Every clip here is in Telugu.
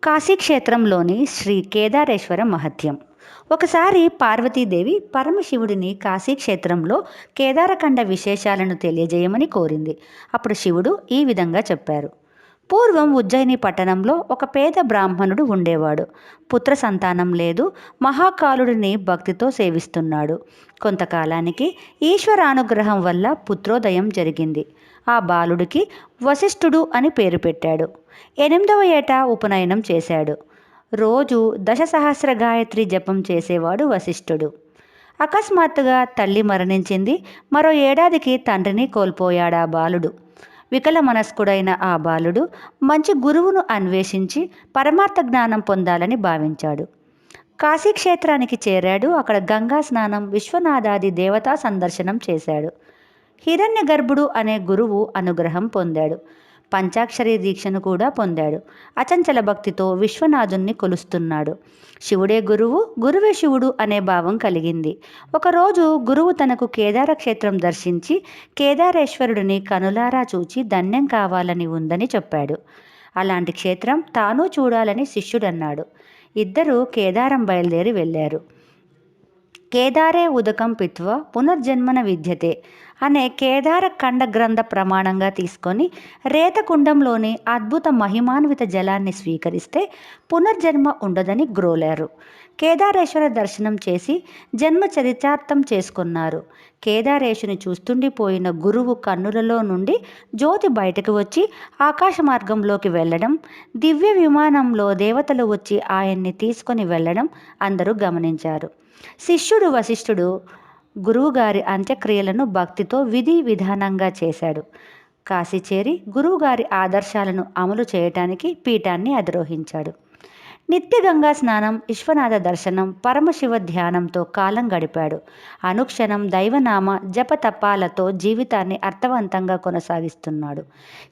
కాశీక్షేత్రంలోని శ్రీ కేదారేశ్వర మహత్యం. ఒకసారి పార్వతీదేవి పరమశివుడిని కాశీక్షేత్రంలో కేదారఖండ విశేషాలను తెలియజేయమని కోరింది. అప్పుడు శివుడు ఈ విధంగా చెప్పారు. పూర్వం ఉజ్జయిని పట్టణంలో ఒక పేద బ్రాహ్మణుడు ఉండేవాడు. పుత్ర సంతానం లేదు. మహాకాలుడిని భక్తితో సేవిస్తున్నాడు. కొంతకాలానికి ఈశ్వరానుగ్రహం వల్ల పుత్రోదయం జరిగింది. ఆ బాలుడికి వశిష్ఠుడు అని పేరు పెట్టాడు. 8వ ఏట ఉపనయనం చేశాడు. రోజు దశసహస్ర గాయత్రి జపం చేసేవాడు వశిష్ఠుడు. అకస్మాత్తుగా తల్లి మరణించింది. మరో ఏడాదికి తండ్రిని కోల్పోయాడా బాలుడు. వికల మనస్కుడైన ఆ బాలుడు మంచి గురువును అన్వేషించి పరమార్థ జ్ఞానం పొందాలని భావించాడు. కాశీక్షేత్రానికి చేరాడు. అక్కడ గంగా స్నానం, విశ్వనాథాది దేవతా సందర్శనం చేశాడు. హిరణ్య గర్భుడు అనే గురువు అనుగ్రహం పొందాడు. పంచాక్షరి దీక్షను కూడా పొందాడు. అచంచల భక్తితో విశ్వనాథుణ్ణి కొలుస్తున్నాడు. శివుడే గురువు, గురువే శివుడు అనే భావం కలిగింది. ఒకరోజు గురువు తనకు కేదార క్షేత్రం దర్శించి కేదారేశ్వరుడిని కనులారా చూచి ధన్యం కావాలని ఉందని చెప్పాడు. అలాంటి క్షేత్రం తాను చూడాలని శిష్యుడన్నాడు. ఇద్దరూ కేదారం బయలుదేరి వెళ్ళారు. కేదారే ఉదకం పిత్వ పునర్జన్మన విద్యతే అనే కేదార ఖండ గ్రంథ ప్రమాణంగా తీసుకొని రేతకుండంలోని అద్భుత మహిమాన్విత జలాన్ని స్వీకరిస్తే పునర్జన్మ ఉండదని గ్రోలారు. కేదారేశ్వర దర్శనం చేసి జన్మ చరితార్థం చేసుకున్నారు. కేదారేశుని చూస్తుండిపోయిన గురువు కన్నులలో నుండి జ్యోతి బయటకు వచ్చి ఆకాశ మార్గంలోకి వెళ్ళడం, దివ్య విమానంలో దేవతలు వచ్చి ఆయన్ని తీసుకొని వెళ్ళడం అందరూ గమనించారు. శిష్యుడు వశిష్ఠుడు గురువుగారి అంత్యక్రియలను భక్తితో విధి విధానంగా చేశాడు. కాశీ చేరి గురువుగారి ఆదర్శాలను అమలు చేయటానికి పీఠాన్ని అధిరోహించాడు. నిత్య గంగా స్నానం, విశ్వనాథ దర్శనం, పరమశివ ధ్యానంతో కాలం గడిపాడు. అనుక్షణం దైవనామ జపతపాలతో జీవితాన్ని అర్థవంతంగా కొనసాగిస్తున్నాడు.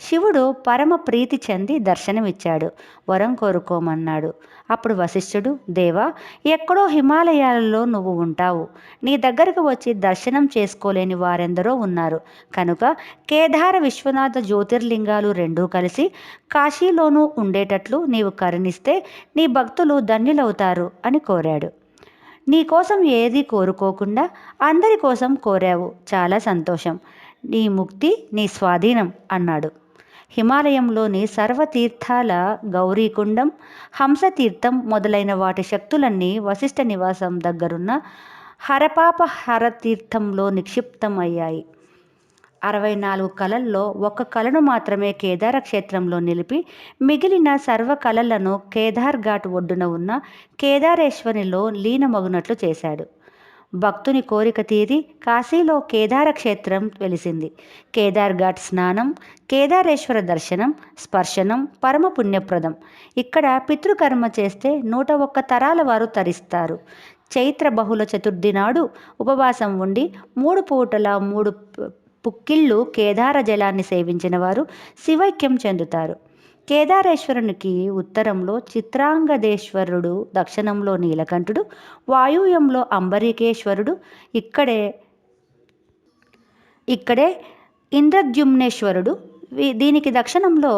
శివుడు పరమ ప్రీతి చెంది దర్శనమిచ్చాడు. వరం కోరుకోమన్నాడు. అప్పుడు వశిష్ఠుడు, దేవా, ఎక్కడో హిమాలయాలలో నువ్వు ఉంటావు. నీ దగ్గరకు వచ్చి దర్శనం చేసుకోలేని వారెందరో ఉన్నారు. కనుక కేదార విశ్వనాథ జ్యోతిర్లింగాలు రెండూ కలిసి కాశీలోనూ ఉండేటట్లు నీవు కరుణిస్తే నీ భక్తులు ధన్యులవుతారు అని కోరాడు. నీ కోసం ఏది కోరుకోకుండా అందరి కోసం కోరావు. చాలా సంతోషం. నీ ముక్తి నీ స్వాధీనం అన్నాడు. హిమాలయంలోని సర్వతీర్థాల గౌరీకుండం, హంసతీర్థం మొదలైన వాటి శక్తులన్నీ వశిష్ఠ నివాసం దగ్గరున్న హరపాప హరతీర్థంలో నిక్షిప్తం అయ్యాయి. 64 కళల్లో ఒక్క కళను మాత్రమే కేదార క్షేత్రంలో నిలిపి మిగిలిన సర్వ కళలను కేదార్ ఘాట్ ఒడ్డున ఉన్న కేదారేశ్వరిలో లీనమగునట్లు చేశాడు. భక్తుని కోరిక తీరి కాశీలో కేదార క్షేత్రం వెలిసింది. కేదార్ ఘాట్ స్నానం, కేదారేశ్వర దర్శనం, స్పర్శనం పరమ పుణ్యప్రదం. ఇక్కడ పితృకర్మ చేస్తే 101 తరాల వారు తరిస్తారు. చైత్ర బహుళ చతుర్థి నాడు ఉపవాసం ఉండి 3 పూటల 3 పుక్కిళ్ళు కేదార జలాన్ని సేవించిన వారు శివైక్యం చెందుతారు. కేదారేశ్వరునికి ఉత్తరంలో చిత్రాంగదేశ్వరుడు, దక్షిణంలో నీలకంఠుడు, వాయువ్యంలో అంబరీకేశ్వరుడు, ఇక్కడే ఇంద్రద్యుమ్నేశ్వరుడు, దీనికి దక్షిణంలో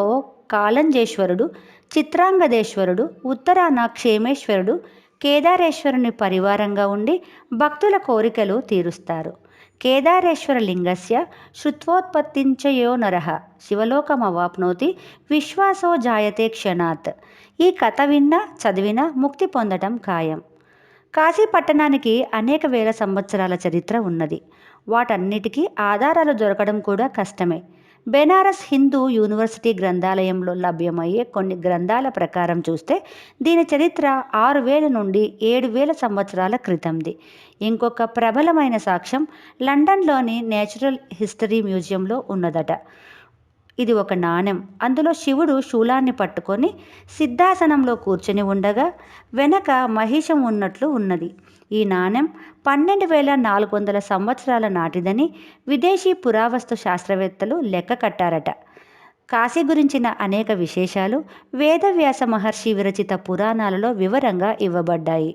కాళంజేశ్వరుడు, చిత్రాంగదేశ్వరుడు, ఉత్తరాన క్షేమేశ్వరుడు కేదారేశ్వరుని పరివారంగా ఉండి భక్తుల కోరికలు తీరుస్తారు. కేదారేశ్వర లింగస్య శృత్వోత్పత్తించయో నరః శివలోకమవాప్నోతి విశ్వాసో జాయతే క్షణాత్. ఈ కథ విన్నా చదివినా ముక్తి పొందటం ఖాయం. కాశీ పట్టణానికి అనేక వేల సంవత్సరాల చరిత్ర ఉన్నది. వాటన్నిటికీ ఆధారాలు దొరకడం కూడా కష్టమే. బెనారస్ హిందూ యూనివర్సిటీ గ్రంథాలయంలో లభ్యమయ్యే కొన్ని గ్రంథాల ప్రకారం చూస్తే దీని చరిత్ర 6000 నుండి 7000 సంవత్సరాల క్రితంది. ఇంకొక ప్రబలమైన సాక్ష్యం లండన్లోని నేచురల్ హిస్టరీ మ్యూజియంలో ఉన్నదట. ఇది ఒక నాణెం. అందులో శివుడు శూలాన్ని పట్టుకొని సిద్ధాసనంలో కూర్చొని ఉండగా వెనక మహిషం ఉన్నట్లు ఉన్నది. ఈ నాణెం 12,400 సంవత్సరాల నాటిదని విదేశీ పురావస్తు శాస్త్రవేత్తలు లెక్క కట్టారట. కాశీ గురించిన అనేక విశేషాలు వేదవ్యాస మహర్షి విరచిత పురాణాలలో వివరంగా ఇవ్వబడ్డాయి.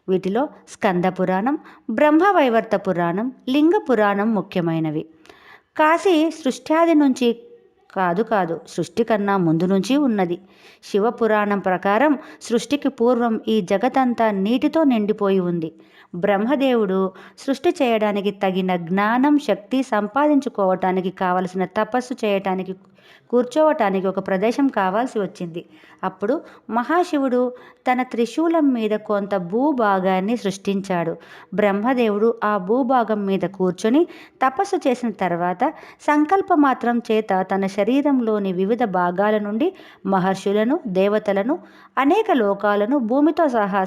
వీటిలో స్కంద పురాణం, బ్రహ్మవైవర్త పురాణం, లింగ పురాణం ముఖ్యమైనవి. కాశీ సృష్ట్యాది నుంచి కాదు కాదు, సృష్టి కన్నా ముందు నుంచి ఉన్నది. శివపురాణం ప్రకారం సృష్టికి పూర్వం ఈ జగతంతా నీటితో నిండిపోయి ఉంది. బ్రహ్మదేవుడు సృష్టి చేయడానికి తగిన జ్ఞానం, శక్తి సంపాదించుకోవటానికి కావలసిన తపస్సు చేయటానికి, కూర్చోవటానికి ఒక ప్రదేశం కావాల్సి వచ్చింది. అప్పుడు మహాశివుడు తన త్రిశూలం మీద కొంత భూభాగాన్ని సృష్టించాడు. బ్రహ్మదేవుడు ఆ భూభాగం మీద కూర్చొని తపస్సు చేసిన తర్వాత సంకల్పమాత్రం చేత తన శరీరంలోని వివిధ భాగాల నుండి మహర్షులను, దేవతలను, అనేక లోకాలను, భూమితో సహా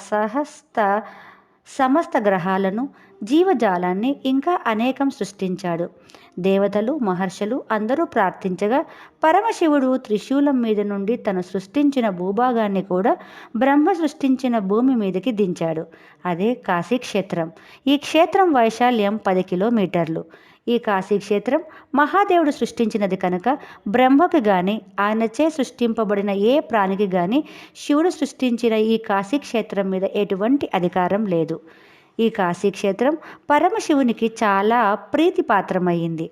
సమస్త గ్రహాలను, జీవజాలాన్ని ఇంకా అనేకం సృష్టించాడు. దేవతలు, మహర్షులు అందరూ ప్రార్థించగా పరమశివుడు త్రిశూలం మీద నుండి తను సృష్టించిన భూభాగాన్ని కూడా బ్రహ్మ సృష్టించిన భూమి మీదకి దించాడు. అదే కాశీక్షేత్రం. ఈ క్షేత్రం వైశాల్యం 10 కిలోమీటర్లు. ఈ కాశీక్షేత్రం మహాదేవుడు సృష్టించినది కనుక బ్రహ్మకు కానీ, ఆయనచే సృష్టింపబడిన ఏ ప్రాణికి కానీ శివుడు సృష్టించిన ఈ కాశీక్షేత్రం మీద ఎటువంటి అధికారం లేదు. ఈ కాశీక్షేత్రం పరమశివునికి చాలా ప్రీతిపాత్రమయ్యింది.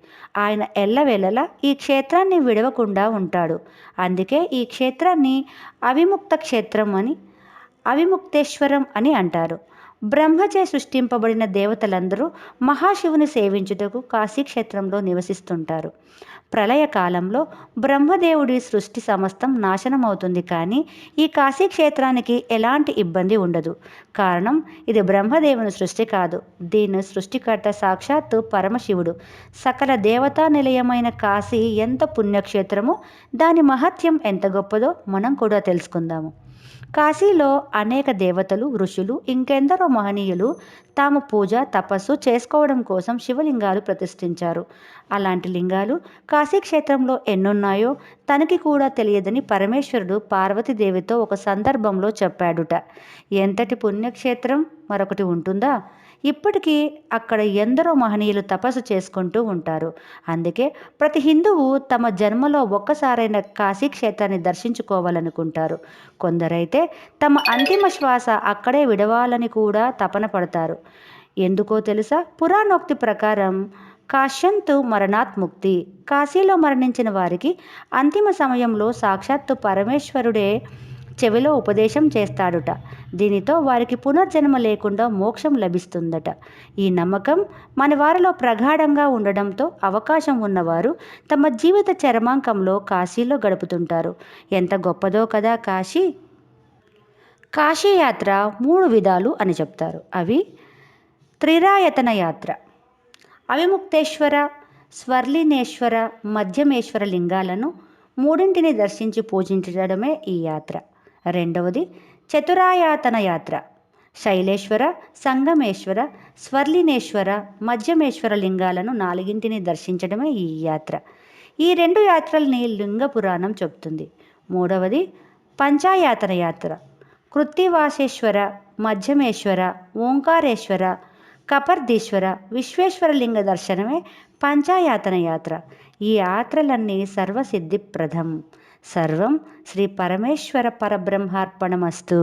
ఆయన ఎల్లవేళలా ఈ క్షేత్రాన్ని విడవకుండా ఉంటాడు. అందుకే ఈ క్షేత్రాన్ని అవిముక్త క్షేత్రం అని, అవిముక్తేశ్వరం అని అంటారు. బ్రహ్మచే సృష్టింపబడిన దేవతలందరూ మహాశివుని సేవించుటకు కాశీక్షేత్రంలో నివసిస్తుంటారు. ప్రళయకాలంలో బ్రహ్మదేవుడి సృష్టి సమస్తం నాశనమవుతుంది, కానీ ఈ కాశీక్షేత్రానికి ఎలాంటి ఇబ్బంది ఉండదు. కారణం, ఇది బ్రహ్మదేవుని సృష్టి కాదు. దీని సృష్టికర్త సాక్షాత్తు పరమశివుడు. సకల దేవతా నిలయమైన కాశీ ఎంత పుణ్యక్షేత్రమో, దాని మహత్యం ఎంత గొప్పదో మనం కూడా తెలుసుకుందాము. కాశీలో అనేక దేవతలు, ఋషులు, ఇంకెందరో మహనీయులు తాము పూజ, తపస్సు చేసుకోవడం కోసం శివలింగాలు ప్రతిష్ఠించారు. అలాంటి లింగాలు కాశీక్షేత్రంలో ఎన్నున్నాయో తనకి కూడా తెలియదని పరమేశ్వరుడు పార్వతీదేవితో ఒక సందర్భంలో చెప్పాడుట. ఎంతటి పుణ్యక్షేత్రం మరొకటి ఉంటుందా? ఇప్పటికీ అక్కడ ఎందరో మహనీయులు తపస్సు చేసుకుంటూ ఉంటారు. అందుకే ప్రతి హిందువు తమ జన్మలో ఒక్కసారైన కాశీక్షేత్రాన్ని దర్శించుకోవాలనుకుంటారు. కొందరైతే తమ అంతిమ శ్వాస అక్కడే విడవాలని కూడా తపన పడతారు. ఎందుకో తెలుసా? పురాణోక్తి ప్రకారం కాశ్యంతు మరణాత్ ముక్తి. కాశీలో మరణించిన వారికి అంతిమ సమయంలో సాక్షాత్తు పరమేశ్వరుడే చెవిలో ఉపదేశం చేస్తాడుట. దీనితో వారికి పునర్జన్మ లేకుండా మోక్షం లభిస్తుందట. ఈ నమ్మకం మన వారిలో ప్రగాఢంగా ఉండడంతో అవకాశం ఉన్నవారు తమ జీవిత చరమాంకంలో కాశీలో గడుపుతుంటారు. ఎంత గొప్పదో కదా కాశీ! కాశీయాత్ర 3 విధాలు అని చెప్తారు. అవి: త్రిరాయతన యాత్ర. అవిముక్తేశ్వర, స్వర్లినేశ్వర, మధ్యమేశ్వర లింగాలను మూడింటిని దర్శించి పూజించడమే ఈ యాత్ర. రెండవది చతురాయాతన యాత్ర. శైలేశ్వర, సంగమేశ్వర, స్వర్లినేశ్వర, మధ్యమేశ్వర లింగాలను 4ంటిని దర్శించడమే ఈ యాత్ర. ఈ 2 యాత్రల్ని లింగ పురాణం చెప్తుంది. మూడవది పంచాయాతన యాత్ర. కృత్తివాసేశ్వర, మధ్యమేశ్వర, ఓంకారేశ్వర, కపర్దీశ్వర, విశ్వేశ్వర లింగ దర్శనమే పంచాయాతన యాత్ర. ఈ యాత్రలన్నీ సర్వసిద్ధిప్రదం. సర్వం శ్రీ పరమేశ్వర పరబ్రహ్మార్పణమస్తు.